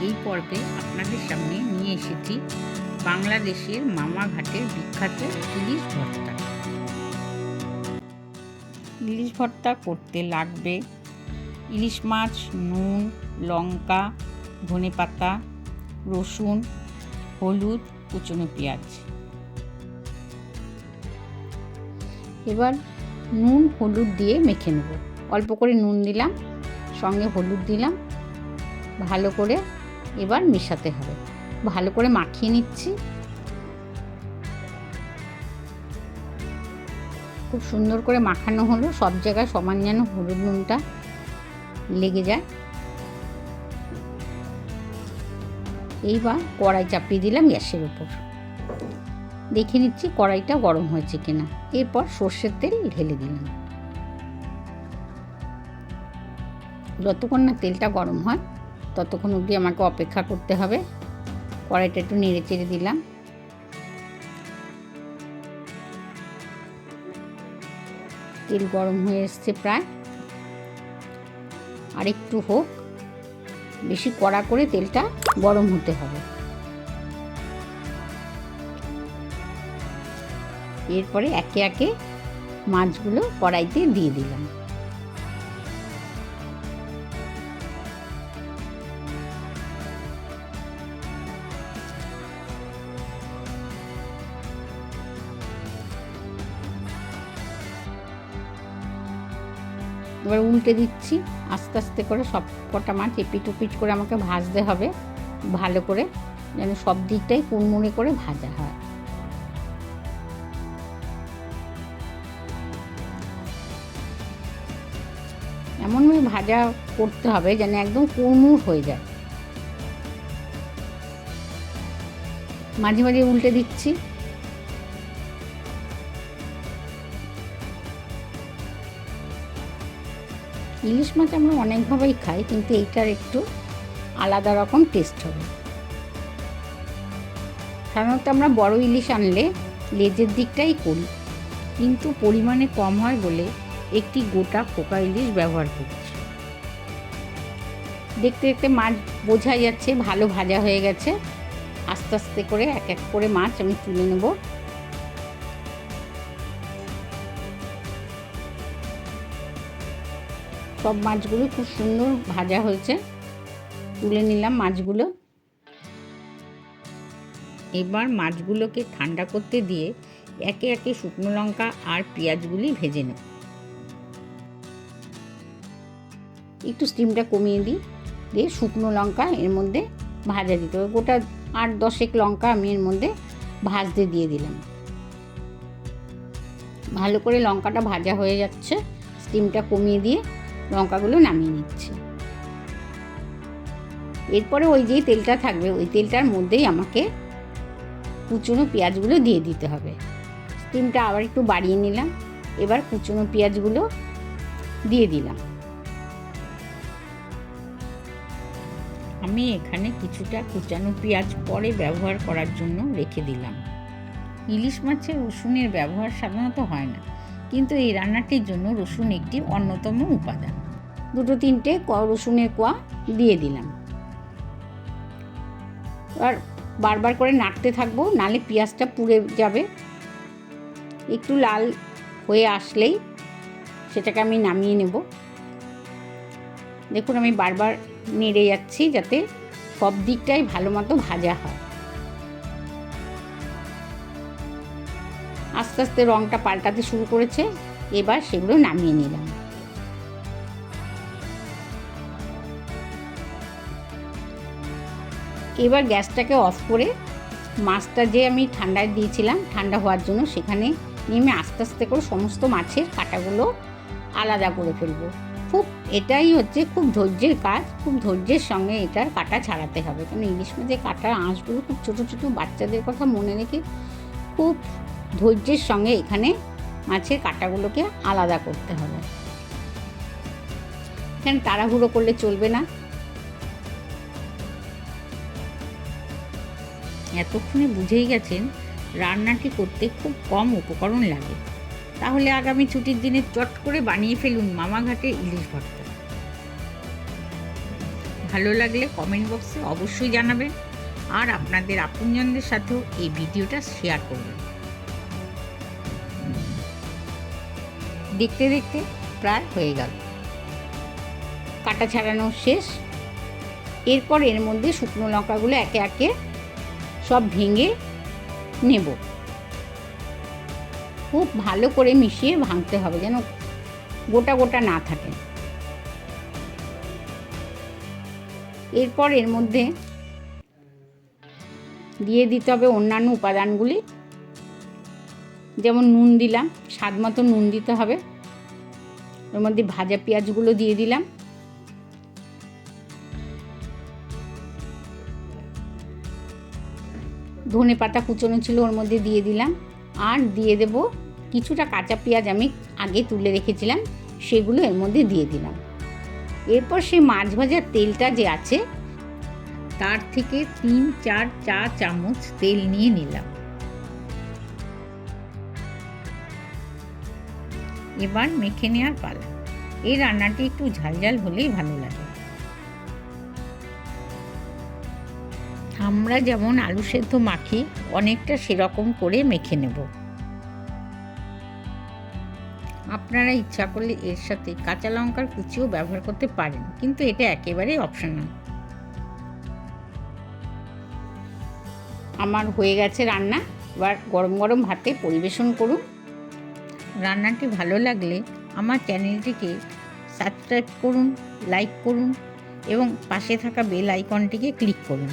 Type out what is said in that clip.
এই পর্বে আপনাদের সামনে নিয়ে এসেছি বাংলাদেশের মামাঘাটের বিখ্যাত ইলিশ ভর্তা। ইলিশ ভর্তা করতে লাগবে ইলিশ মাছ, নুন, লঙ্কা, ধনেপাতা, রসুন, হলুদ, কুচনো পেঁয়াজ। এবার নুন হলুদ দিয়ে মেখে নেব। অল্প করে নুন দিলাম, সঙ্গে হলুদ দিলাম, ভালো করে এবার মেশাতে হবে। ভালো করে মাখিয়ে নিচ্ছি। খুব সুন্দর করে মাখানো হলো, সব জায়গায় সমান যেন হলুদ নুনটা লেগে যায়। এইবার কড়াই চাপিয়ে দিলাম গ্যাসের উপর। দেখে নিচ্ছি কড়াইটা গরম হয়েছে কিনা। এরপর সর্ষের তেল ঢেলে দিলাম। যতক্ষণ না তেলটা গরম হয় ততক্ষণ অবধি আমাকে অপেক্ষা করতে হবে। কড়াইটা একটু নেড়ে চেড়ে দিলাম। তেল গরম হয়ে এসছে প্রায়, আর একটু হোক, বেশি কড়া করে তেলটা গরম হতে হবে। এরপরে একে একে মাছগুলো কড়াইতে দিয়ে দিলাম। এবার উল্টে দিচ্ছি আস্তে আস্তে করে। সব কটা মাছ এপিট ওপিট করে আমাকে ভাজতে হবে ভালো করে, যেন সব দিকটাই কুড়মুড়ে করে ভাজা হয়। এমনভাবে ভাজা করতে হবে যেন একদম কুড়মুড় হয়ে যায়। মাঝে মাঝে উল্টে দিচ্ছি। ইলিশ মাছ আমরা অনেকভাবেই খাই, কিন্তু এইটার একটু আলাদা রকম টেস্ট হবে। সাধারণত আমরা বড় ইলিশ আনলে লেজের দিকটাই করি, কিন্তু পরিমাণে কম হয় বলে একটি গোটা পোকা ইলিশ ব্যবহার করছি। দেখতে দেখতে মাছ বোঝা যাচ্ছে ভালো ভাজা হয়ে গেছে। আস্তে আস্তে করে এক এক করে মাছ আমি তুলে নেব। সব মাছগুলো খুব সুন্দর ভাজা হয়েছে, তুলে নিলাম মাছগুলো। এবার মাছগুলোকে ঠান্ডা করতে দিয়ে একে একে শুকনো লঙ্কা আর পেঁয়াজগুলি ভেজে নেব। একটু স্টিমটা কমিয়ে দিয়ে শুকনো লঙ্কা এর মধ্যে ভাজা দিতে হবে। গোটা 8-10 লঙ্কা আমি এর মধ্যে ভাজতে দিয়ে দিলাম। ভালো করে লঙ্কাটা ভাজা হয়ে যাচ্ছে, স্টিমটা কমিয়ে দিয়ে লঙ্কাগুলো নামিয়ে নিচ্ছি। এরপরে ওই যেই তেলটা থাকবে ওই তেলটার মধ্যেই আমাকে কুচনো পেঁয়াজগুলো দিয়ে দিতে হবে। স্টিমটা আবার একটু বাড়িয়ে নিলাম। এবার কুচনো পেঁয়াজগুলো দিয়ে দিলাম। আমি এখানে কিছুটা কুচানো পেঁয়াজ পরে ব্যবহার করার জন্য রেখে দিলাম। ইলিশ মাছে রসুনের ব্যবহার সাধারণত হয় না, কিন্তু এই রান্নাটির জন্য রসুন একটি অন্যতম উপাদান। 2-3টে রসুনের কোয়া দিয়ে দিলাম। আর বারবার করে নাড়তে থাকবো, নালে পেঁয়াজটা পুড়ে যাবে। একটু লাল হয়ে আসলেই সেটাকে আমি নামিয়ে নেব। দেখুন আমি বারবার নেড়ে যাচ্ছি যাতে সব দিকটাই ভালো মতো ভাজা হয়। আস্তে আস্তে রঙটা পাল্টাতে শুরু করেছে। এবার সেগুলো নামিয়ে নিলাম। এবার গ্যাসটাকে অফ করে মাছটা যে আমি ঠান্ডায় দিয়েছিলাম ঠান্ডা হওয়ার জন্য সেখানে নেমে আস্তে আস্তে করে সমস্ত মাছের কাঁটাগুলো আলাদা করে ফেলবো। এটাই হচ্ছে খুব ধৈর্যের কাজ। খুব ধৈর্যের সঙ্গে এটার কাঁটা ছাড়াতে হবে, কারণ ইলিশ মাছের কাঁটার আঁশগুলো খুব ছোটো ছোটো। বাচ্চাদের কথা মনে রেখে খুব ধৈর্যের সঙ্গে এখানে মাছের কাঁটাগুলোকে আলাদা করতে হবে। এখানে তাড়াহুড়ো করলে চলবে না। এতক্ষণে বুঝেই গেছেন রান্নাটি করতে খুব কম উপকরণ লাগে। তাহলে আগামী ছুটির দিনে চট করে বানিয়ে ফেলুন মামাঘাটে ইলিশ ভর্তা। ভালো লাগলে কমেন্ট বক্সে অবশ্যই জানাবেন, আর আপনাদের আপনজনদের সাথেও এই ভিডিওটা শেয়ার করবেন। দেখতে দেখতে প্রায় হয়ে গেল, কাটা ছাড়ানো শেষ। এরপর এর মধ্যে শুকনো লঙ্কাগুলো একে একে সব ভেঙে নেব। খুব ভালো করে মিশিয়ে ভাঙতে হবে যেন গোটা গোটা না থাকে। এরপর এর মধ্যে দিয়ে দিতে হবে অন্যান্য উপাদানগুলি, যেমন নুন দিলাম, স্বাদ মতো নুন দিতে হবে। এর মধ্যে ভাজা পেঁয়াজগুলো দিয়ে দিলাম, ধনে পাতা কুচনো ছিল ওর মধ্যে দিয়ে দিলাম, আর দিয়ে দেব কিছুটা কাঁচা পেঁয়াজ আমি আগে তুলে রেখেছিলাম, সেগুলো এর মধ্যে দিয়ে দিলাম। এরপর সেই মাছ ভাজার তেলটা যে আছে তার থেকে 3-4 চা চামচ তেল নিয়ে নিলাম। এবার মেখে নেওয়ার পালা। এই রান্নাটি একটু ঝালঝাল হলেই ভালো লাগে। আমরা যেমন আলু সেদ্ধ মাখি অনেকটা সেরকম করে মেখে নেব। আপনারা ইচ্ছা করলে এর সাথে কাঁচা লঙ্কার কুচিও ব্যবহার করতে পারেন, কিন্তু এটা একেবারেই অপশনাল। আমার হয়ে গেছে রান্না, এবার গরম গরম ভাতে পরিবেশন করুন। রান্নাটি ভালো লাগলে আমার চ্যানেলটিকে সাবস্ক্রাইব করুন, লাইক করুন এবং পাশে থাকা বেল আইকনটিকে ক্লিক করুন।